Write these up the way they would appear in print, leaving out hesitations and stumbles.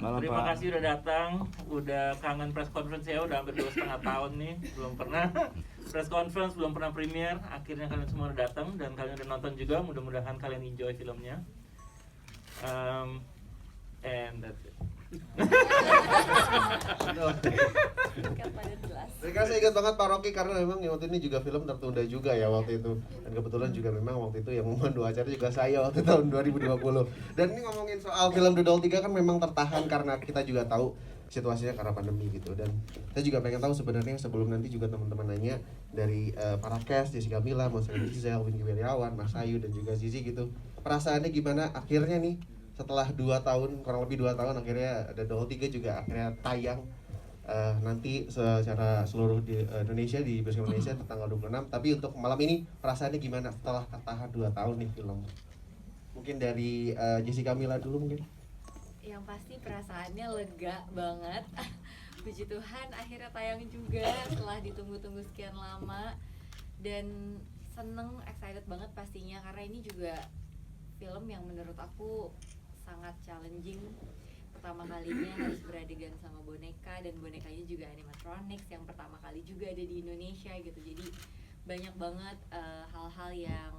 Malam, Terima Pak. kasih udah datang. Udah kangen press conference ya, udah hampir 2,5 tahun nih. Belum pernah press conference, belum pernah premiere. Akhirnya kalian semua udah datang dan kalian udah nonton juga. Mudah-mudahan kalian enjoy filmnya. And that's it. Mereka saya ingat banget Pak Rocky karena memang waktu ini juga film tertunda juga ya waktu itu. Dan kebetulan juga memang waktu itu yang memandu acara juga saya waktu tahun 2020. Dan ini ngomongin soal film The Doll 3 kan memang tertahan karena kita juga tahu situasinya karena pandemi gitu. Dan saya juga pengen tahu sebenarnya sebelum nanti juga teman-teman nanya dari para cast, Jessica Mila, Mas Rendy Gisel, Wingky Wirawan, Mas Ayu dan juga Zizi gitu. Perasaannya gimana akhirnya nih setelah 2 tahun, kurang lebih 2 tahun akhirnya The Doll 3 juga akhirnya tayang nanti secara seluruh di Indonesia, di bioskop Indonesia tanggal 26. Tapi untuk malam ini perasaannya gimana setelah tertahan 2 tahun nih film? Mungkin dari Jessica Mila dulu mungkin. Yang pasti perasaannya lega banget. Puji Tuhan akhirnya tayang juga setelah ditunggu-tunggu sekian lama. Dan seneng, excited banget pastinya karena ini juga film yang menurut aku sangat challenging. Pertama kalinya harus beradegan sama boneka dan bonekanya juga animatronics yang pertama kali juga ada di Indonesia gitu. Jadi banyak banget hal-hal yang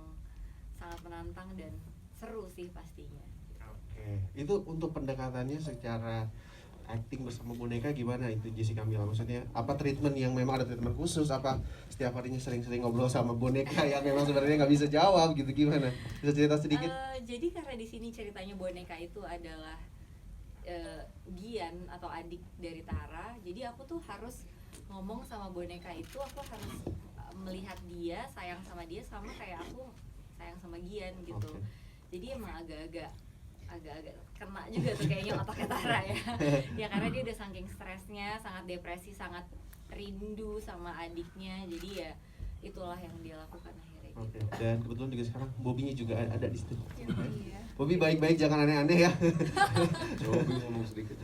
sangat menantang dan seru sih pastinya. Oke, itu untuk pendekatannya secara acting bersama boneka gimana itu Jessica Mila? Maksudnya apa treatment yang memang ada treatment khusus? Apa setiap harinya sering-sering ngobrol sama boneka yang memang sebenarnya nggak bisa jawab gitu, gimana? Bisa cerita sedikit? Jadi karena di sini ceritanya boneka itu adalah Gian atau adik dari Tara, jadi aku tuh harus ngomong sama boneka itu, aku harus melihat dia, sayang sama dia sama kayak aku sayang sama Gian gitu. Okay. Jadi emang agak-agak kena juga tuh kayaknya otaknya Tara ya. Ya karena dia udah saking stresnya, sangat depresi, sangat rindu sama adiknya. Jadi ya itulah yang dia lakukan akhirnya. Oke. Dan kebetulan juga sekarang Bobby-nya juga ada di situ. Iya. Bobby baik-baik, jangan aneh-aneh ya. Bobby ngomong sedikit.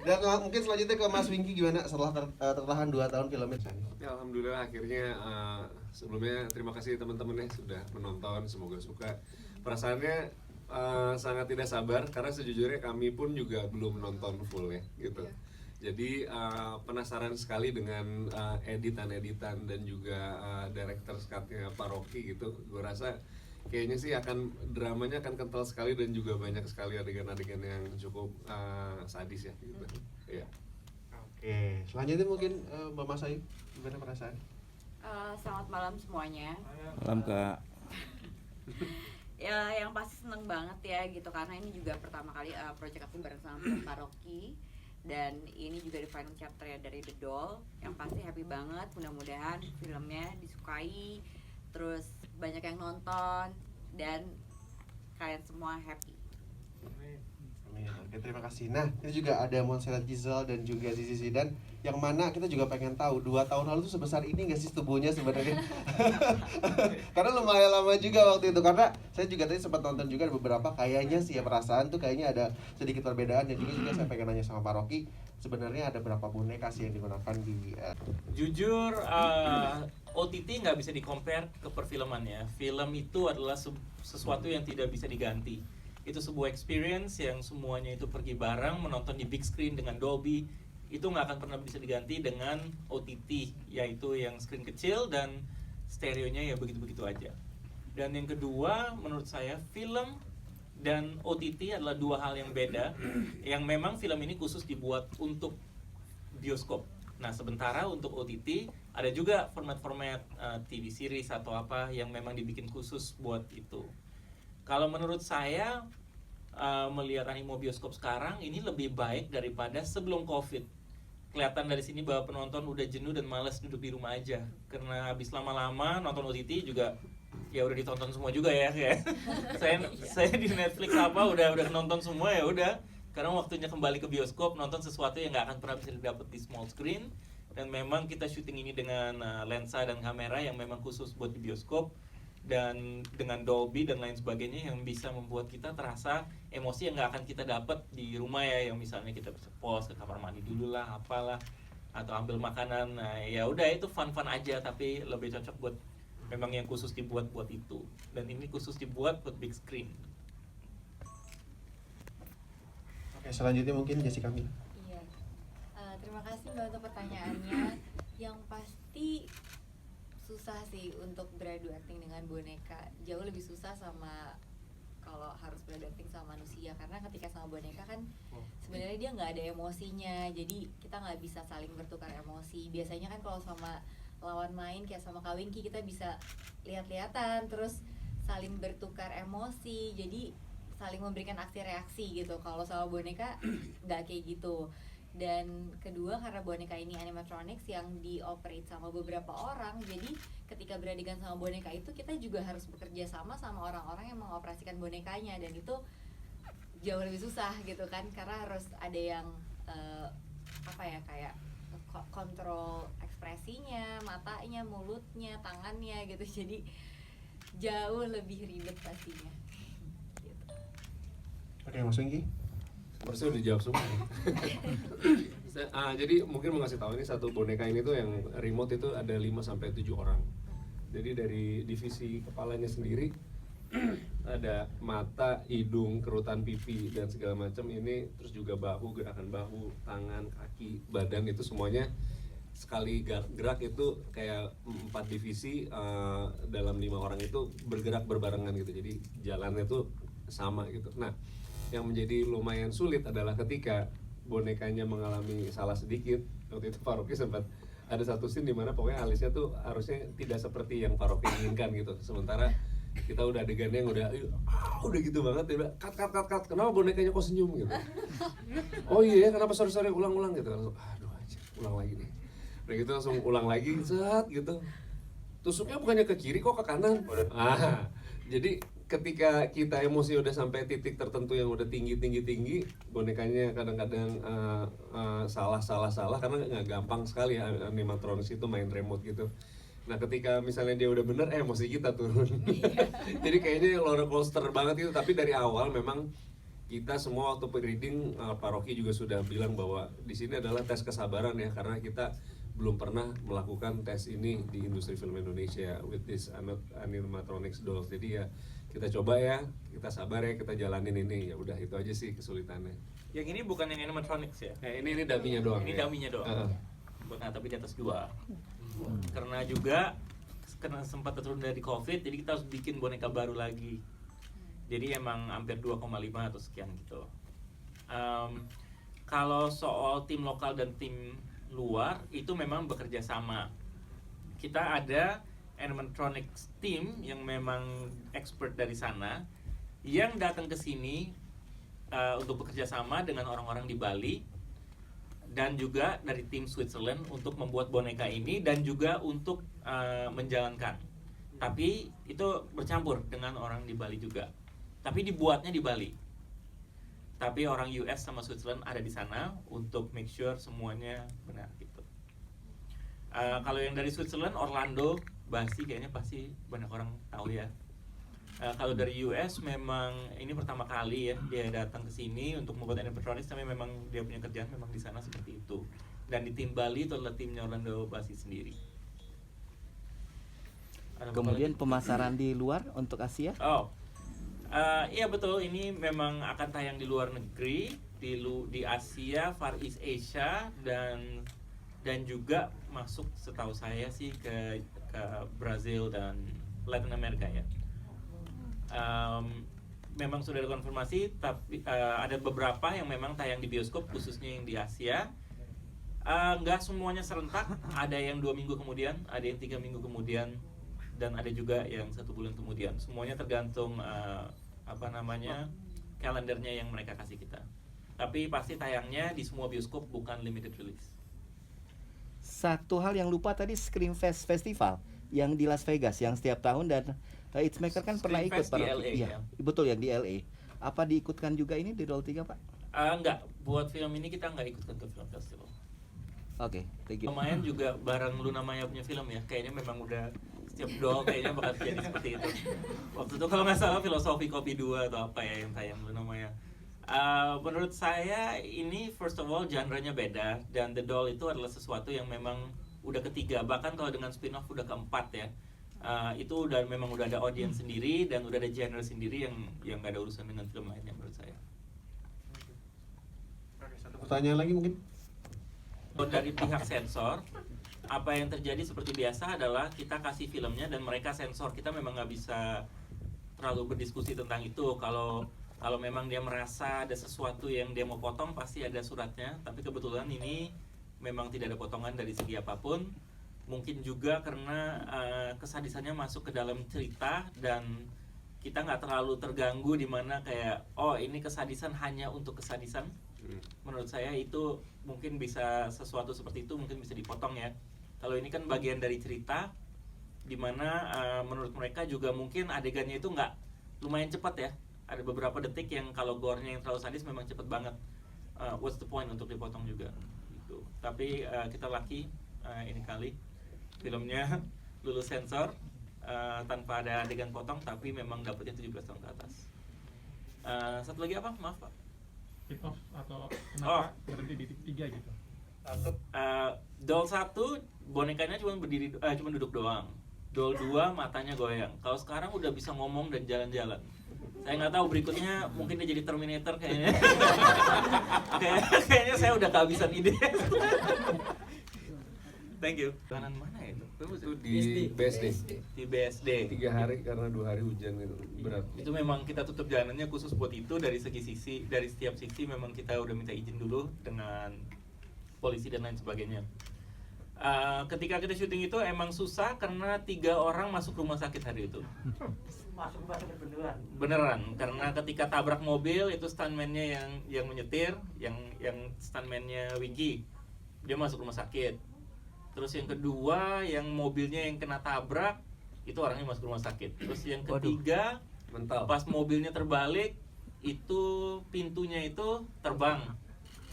Dan mungkin selanjutnya ke Mas Wingky gimana setelah tertahan 2 tahun filmnya? Ya, alhamdulillah akhirnya sebelumnya terima kasih teman-teman ya sudah menonton, semoga suka. Perasaannya sangat tidak sabar karena sejujurnya kami pun juga belum nonton full ya gitu. Jadi penasaran sekali dengan editan-editan dan juga director's cut-nya Pak Rocky gitu. Gue rasa kayaknya sih dramanya akan kental sekali dan juga banyak sekali adegan-adegan yang cukup sadis ya gitu. Iya. Oke, selanjutnya mungkin Mbak Mas Ayu, gimana perasaan? Selamat malam semuanya. Malam, Kak. Ya, yang pasti seneng banget ya gitu karena ini juga pertama kali project aku bareng sama Pak Rocky dan ini juga di final chapter ya dari The Doll. Yang pasti happy banget, mudah-mudahan filmnya disukai, terus banyak yang nonton dan kalian semua happy. Amin. Oke, terima kasih. Nah, ini juga ada Montserrat Giselle dan juga Zizi Zidan yang mana kita juga pengen tahu 2 tahun lalu tuh sebesar ini nggak sih tubuhnya sebenarnya? Karena lumayan lama juga waktu itu, karena saya juga tadi sempat nonton juga ada beberapa, kayaknya sih ya perasaan tuh kayaknya ada sedikit perbedaan. Dan juga saya pengen nanya sama Pak Rocky, sebenarnya ada berapa boneka sih yang digunakan di Jujur, OTT nggak bisa di-compare ke perfilmannya. Film itu adalah sesuatu yang tidak bisa diganti. Itu sebuah experience yang semuanya itu pergi bareng, menonton di big screen dengan Dolby. Itu nggak akan pernah bisa diganti dengan OTT, yaitu yang screen kecil dan stereonya ya begitu-begitu aja. Dan yang kedua, menurut saya film dan OTT adalah 2 hal yang beda, yang memang film ini khusus dibuat untuk bioskop. Nah, sementara untuk OTT ada juga format-format TV series atau apa yang memang dibikin khusus buat itu. Kalau menurut saya melihat animo bioskop sekarang ini lebih baik daripada sebelum COVID. Kelihatan dari sini bahwa penonton udah jenuh dan malas duduk di rumah aja. Karena habis lama-lama nonton OTT juga ya udah ditonton semua juga ya kayak. saya di Netflix apa udah nonton semua ya udah. Karena waktunya kembali ke bioskop nonton sesuatu yang nggak akan pernah bisa didapat di small screen. Dan memang kita syuting ini dengan lensa dan kamera yang memang khusus buat di bioskop. Dan dengan Dolby dan lain sebagainya yang bisa membuat kita terasa emosi yang nggak akan kita dapat di rumah ya, yang misalnya kita bisa pause ke kamar mandi dulu lah, apalah, atau ambil makanan. Nah ya udah itu fun aja, tapi lebih cocok buat memang yang khusus dibuat buat itu. Dan ini khusus dibuat buat big screen. Oke, selanjutnya mungkin Jessica Mila. Iya. Terima kasih Mbak untuk pertanyaannya. Yang pasti susah sih untuk beradu acting dengan boneka. Jauh lebih susah sama kalau harus beradu acting sama manusia, karena ketika sama boneka kan sebenarnya dia nggak ada emosinya, jadi kita nggak bisa saling bertukar emosi. Biasanya kan kalau sama lawan main kayak sama Kak Winky kita bisa lihat-lihatan terus saling bertukar emosi, jadi saling memberikan aksi reaksi gitu. Kalau sama boneka nggak kayak gitu. Dan kedua, karena boneka ini animatronics yang dioperate sama beberapa orang, jadi ketika beradegan sama boneka itu kita juga harus bekerja sama orang-orang yang mengoperasikan bonekanya, dan itu jauh lebih susah gitu kan, karena harus ada yang kayak kontrol ekspresinya, matanya, mulutnya, tangannya gitu. Jadi jauh lebih ribet pastinya gitu. Oke, Mas Winky. Harusnya udah dijawab semua. Jadi mungkin mau ngasih tahu, ini satu boneka ini tuh yang remote itu ada 5-7 orang. Jadi dari divisi kepalanya sendiri ada mata, hidung, kerutan pipi dan segala macam ini, terus juga bahu, gerakan bahu, tangan, kaki, badan, itu semuanya sekali gerak itu kayak 4 divisi dalam 5 orang itu bergerak berbarengan gitu. Jadi jalannya tuh sama gitu. Nah, yang menjadi lumayan sulit adalah ketika bonekanya mengalami salah sedikit. Waktu itu Pak Rocky sempat ada satu scene dimana pokoknya alisnya tuh harusnya tidak seperti yang Pak Rocky inginkan gitu. Sementara kita udah adegannya yang udah gitu banget, dia bilang cut, kenapa bonekanya kok senyum gitu. Oh iya, kenapa sorry ulang gitu. Langsung, aduh anjir, ulang lagi nih. Udah gitu langsung ulang lagi, set gitu. Tusuknya bukannya ke kiri kok ke kanan. Jadi ketika kita emosi udah sampai titik tertentu yang udah tinggi, bonekanya kadang-kadang salah karena nggak gampang sekali ya animatronics itu main remote gitu. Nah ketika misalnya dia udah bener, emosi kita turun. Jadi kayaknya roller coaster banget itu. Tapi dari awal memang kita semua waktu pre-reading, Pak Rocky juga sudah bilang bahwa di sini adalah tes kesabaran ya, karena kita belum pernah melakukan tes ini di industri film Indonesia with this animatronics dolls. Jadi ya kita coba ya, kita sabar ya, kita jalanin ini. Ya udah itu aja sih kesulitannya. Yang ini bukan yang animatronics ya? Ini dummy-nya doang. Ini ya? dummy-nya doang. Nah, tapi di atas 2. Karena sempat tertunda dari COVID, jadi kita harus bikin boneka baru lagi. Jadi emang hampir 2,5 atau sekian gitu. Kalau soal tim lokal dan tim luar itu memang bekerja sama. Kita ada animatronics team yang memang expert dari sana yang datang ke sini untuk bekerja sama dengan orang-orang di Bali, dan juga dari tim Switzerland untuk membuat boneka ini dan juga untuk menjalankan. Tapi itu bercampur dengan orang di Bali juga. Tapi dibuatnya di Bali. Tapi orang US sama Switzerland ada di sana untuk make sure semuanya benar gitu. Kalau yang dari Switzerland, Orlando, Basti kayaknya pasti banyak orang tahu ya. Kalau dari US memang ini pertama kali ya dia datang ke sini untuk membuat animatronics, tapi memang dia punya kerjaan memang di sana seperti itu. Dan di tim Bali itu adalah timnya Orlando Basti sendiri. Kemudian pemasaran di luar untuk Asia? Iya betul, ini memang akan tayang di luar negeri, di Asia, Far East Asia, dan juga masuk setahu saya sih ke Brazil dan Latin America ya. Memang sudah ada konfirmasi, tapi ada beberapa yang memang tayang di bioskop, khususnya yang di Asia. Nggak semuanya serentak, ada yang 2 minggu kemudian, ada yang 3 minggu kemudian, dan ada juga yang 1 bulan kemudian. Semuanya tergantung kalendernya yang mereka kasih kita. Tapi pasti tayangnya di semua bioskop, bukan limited release. Satu hal yang lupa tadi, Screamfest Festival yang di Las Vegas yang setiap tahun, dan It's Maker kan pernah ikut Screamfest di LA, iya, ya. Betul yang di LA. Apa diikutkan juga ini di Doll 3 Pak? Enggak, buat film ini kita nggak ikutkan ke film festival. Oke, thank you. Lumayan juga bareng Luna Maya punya film ya, kayaknya memang udah setiap doll kayaknya bakal jadi seperti itu. Waktu itu kalau nggak salah Filosofi Kopi 2 atau apa ya yang tayang Luna Maya. Menurut saya ini first of all genre-nya beda, dan The Doll itu adalah sesuatu yang memang udah ketiga, bahkan kalau dengan spin-off udah keempat ya. Itu memang udah ada audience sendiri dan udah ada genre sendiri yang nggak ada urusan dengan film lainnya menurut saya. Pertanyaan lagi mungkin? Dari pihak sensor, apa yang terjadi seperti biasa adalah kita kasih filmnya dan mereka sensor. Kita memang nggak bisa terlalu berdiskusi tentang itu. Kalau memang dia merasa ada sesuatu yang dia mau potong, pasti ada suratnya. Tapi kebetulan ini memang tidak ada potongan dari segi apapun. Mungkin juga karena kesadisannya masuk ke dalam cerita dan kita nggak terlalu terganggu di mana kayak ini kesadisan hanya untuk kesadisan. Menurut saya itu mungkin bisa sesuatu seperti itu mungkin bisa dipotong ya. Kalau ini kan bagian dari cerita di mana menurut mereka juga mungkin adegannya itu nggak lumayan cepat ya. Ada beberapa detik yang kalau gore-nya yang terlalu sadis memang cepat banget. What's the point untuk dipotong juga gitu. Tapi kita lucky ini kali filmnya lulus sensor tanpa ada adegan potong, tapi memang dapetnya 17 tahun ke atas. Satu lagi apa? Maaf Pak. Kick off atau kenapa berhenti di 3 gitu? Doll 1 bonekanya cuma cuma duduk doang. Doll 2 matanya goyang. Kalau sekarang udah bisa ngomong dan jalan-jalan. Saya nggak tahu berikutnya mungkin dia jadi Terminator kayaknya. Kayaknya saya udah kehabisan ide. Thank you. Kanan mana ya itu? Itu di BSD. Di BSD. 3 hari karena 2 hari hujan itu berat. Itu memang kita tutup jalannya khusus buat itu dari dari setiap sisi memang kita udah minta izin dulu dengan polisi dan lain sebagainya. Ketika kita syuting itu emang susah karena 3 orang masuk rumah sakit hari itu. Masuk rumah sakit Beneran, karena ketika tabrak mobil itu stuntman-nya yang menyetir, yang stuntman-nya Winky, dia masuk rumah sakit. Terus yang kedua, yang mobilnya yang kena tabrak, itu orangnya masuk rumah sakit. Terus yang ketiga, Mental. pas mobilnya terbalik, itu pintunya itu terbang.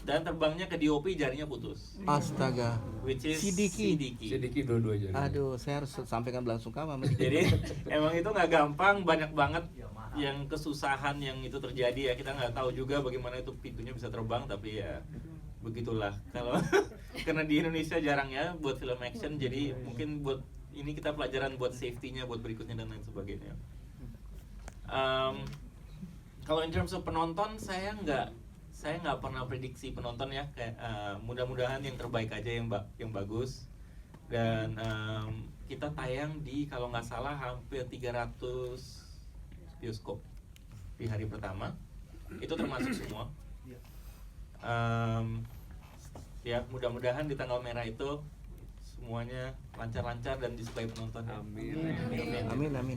Dan terbangnya ke DOP, jarinya putus. Astaga. Which is Sidiki. Sedikit dua-dua aja. Aduh, saya harus sampaikan belasungkawa sama dia. Jadi emang itu nggak gampang, banyak banget yang kesusahan yang itu terjadi ya. Kita nggak tahu juga bagaimana itu pintunya bisa terbang, tapi ya begitulah. Kalau karena di Indonesia jarang ya buat film action, jadi mungkin buat ini kita pelajaran buat safety-nya buat berikutnya dan lain sebagainya. Kalau in terms of penonton, saya nggak pernah prediksi penonton ya, kayak mudah-mudahan yang terbaik aja, yang bagus. Dan kita tayang di kalau nggak salah hampir 300 bioskop di hari pertama, itu termasuk semua. Ya mudah-mudahan di tanggal merah itu semuanya lancar-lancar dan display penonton. Amin. Amin, amin.